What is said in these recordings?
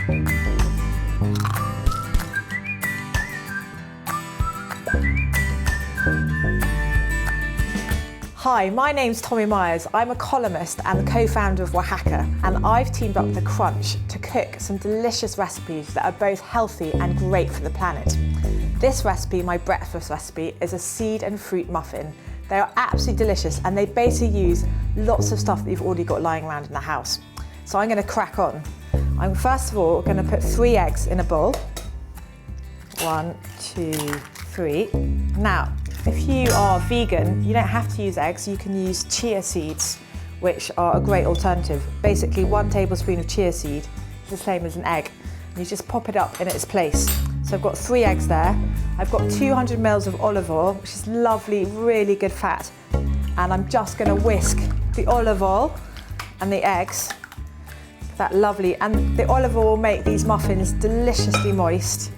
Hi, my name's Tommy Myers. I'm a columnist and the co-founder of Oaxaca, and I've teamed up with The Crunch to cook some delicious recipes that are both healthy and great for the planet. This recipe, my breakfast recipe, is a seed and fruit muffin. They are absolutely delicious and they basically use lots of stuff that you've already got lying around in the house. So I'm going to crack on. I'm first of all going to put 3 eggs in a bowl. 1, 2, 3. Now, if you are vegan, you don't have to use eggs, you can use chia seeds, which are a great alternative. Basically, 1 tablespoon of chia seed is the same as an egg. And you just pop it up in its place. So I've got 3 eggs there. I've got 200 mils of olive oil, which is lovely, really good fat. And I'm just gonna whisk the olive oil and the eggs. That lovely, and the olive oil will make these muffins deliciously moist,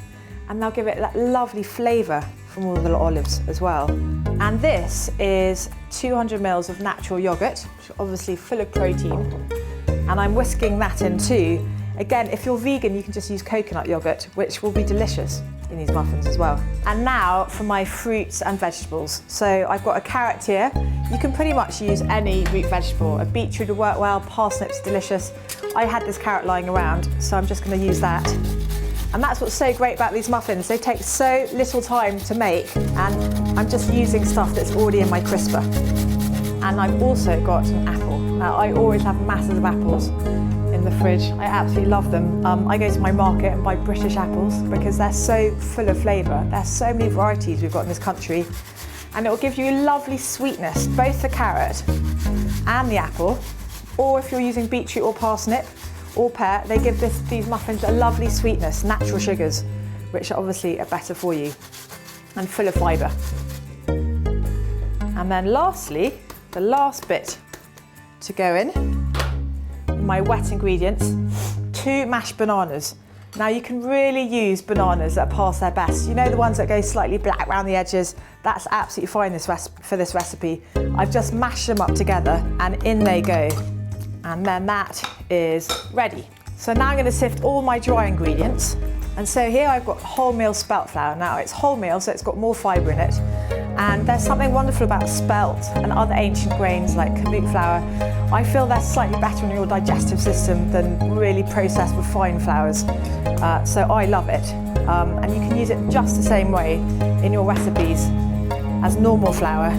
and they'll give it that lovely flavour from all the olives as well. And this is 200 mils of natural yogurt, which is obviously full of protein. And I'm whisking that in too. Again, if you're vegan, you can just use coconut yogurt, which will be delicious in these muffins as well. And now for my fruits and vegetables. So I've got a carrot here. You can pretty much use any root vegetable. A beetroot will work well, parsnips are delicious. I had this carrot lying around, so I'm just gonna use that. And that's what's so great about these muffins. They take so little time to make, and I'm just using stuff that's already in my crisper. And I've also got an apple. Now, I always have masses of apples in the fridge. I absolutely love them. I go to my market and buy British apples because they're so full of flavour. There's so many varieties we've got in this country. And it will give you a lovely sweetness, both the carrot and the apple. Or if you're using beetroot or parsnip, or pear, they give these muffins a lovely sweetness, natural sugars, which are obviously better for you and full of fibre. And then lastly, the last bit to go in, my wet ingredients, 2 mashed bananas. Now you can really use bananas that are past their best. You know, the ones that go slightly black around the edges? That's absolutely fine for this recipe. I've just mashed them up together and in they go. And then that is ready. So now I'm going to sift all my dry ingredients. And so here I've got wholemeal spelt flour. Now it's wholemeal, so it's got more fibre in it. And there's something wonderful about spelt and other ancient grains like kamut flour. I feel they're slightly better on your digestive system than really processed refined flours. So I love it. And you can use it just the same way in your recipes as normal flour.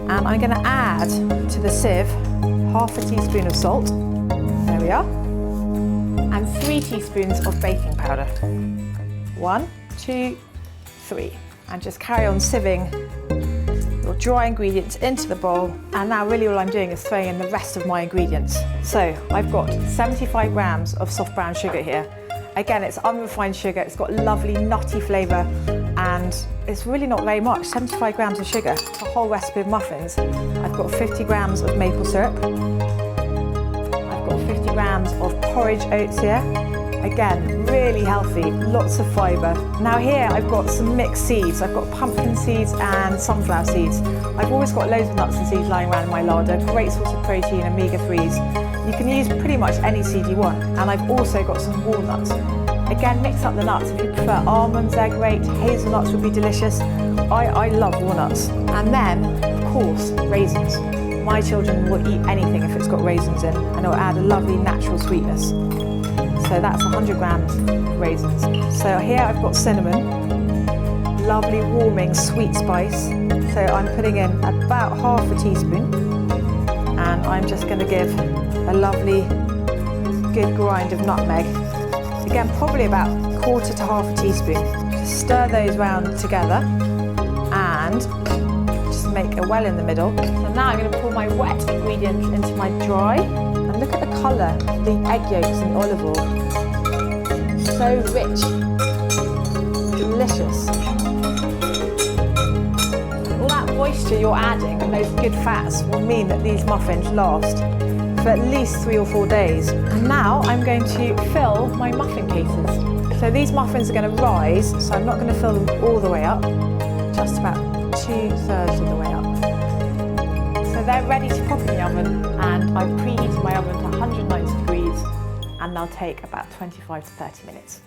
And I'm going to add to the sieve 1/2 teaspoon of salt, there we are, and 3 teaspoons of baking powder. 1, 2, 3. And just carry on sieving your dry ingredients into the bowl. And now really all I'm doing is throwing in the rest of my ingredients. So I've got 75 grams of soft brown sugar here. Again, it's unrefined sugar, it's got lovely nutty flavour, and it's really not very much, 75 grams of sugar, a whole recipe of muffins. I've got 50 grams of maple syrup. I've got 50 grams of porridge oats here. Again, really healthy, lots of fibre. Now here I've got some mixed seeds. I've got pumpkin seeds and sunflower seeds. I've always got loads of nuts and seeds lying around in my larder, great source of protein, omega-3s. You can use pretty much any seed you want. And I've also got some walnuts. Again, mix up the nuts. If you prefer almonds, they're great. Hazelnuts would be delicious. I love walnuts. And then, of course, raisins. My children will eat anything if it's got raisins in, and it'll add a lovely natural sweetness. So that's 100 grams of raisins. So here I've got cinnamon, lovely warming sweet spice. So I'm putting in about 1/2 teaspoon, and I'm just going to give a lovely good grind of nutmeg. Again, probably about 1/4 to 1/2 teaspoon. Just stir those round together and just make a well in the middle. So now I'm going to pour my wet ingredients into my dry, and look at the colour of the egg yolks and olive oil. So rich, delicious. All that moisture you're adding and those good fats will mean that these muffins last for at least 3 or 4 days. And now I'm going to fill my muffin cases. So these muffins are going to rise, so I'm not going to fill them all the way up, just about 2/3 of the way up. So they're ready to pop in the oven, and I've preheated my oven to 190 degrees, and they'll take about 25 to 30 minutes.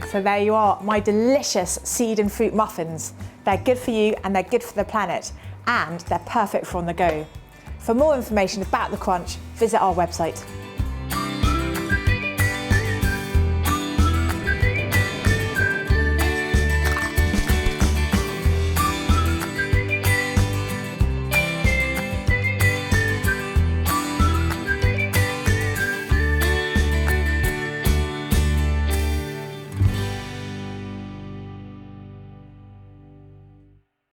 So there you are, my delicious seed and fruit muffins. They're good for you and they're good for the planet, and they're perfect for on the go. For more information about the Crunch, visit our website.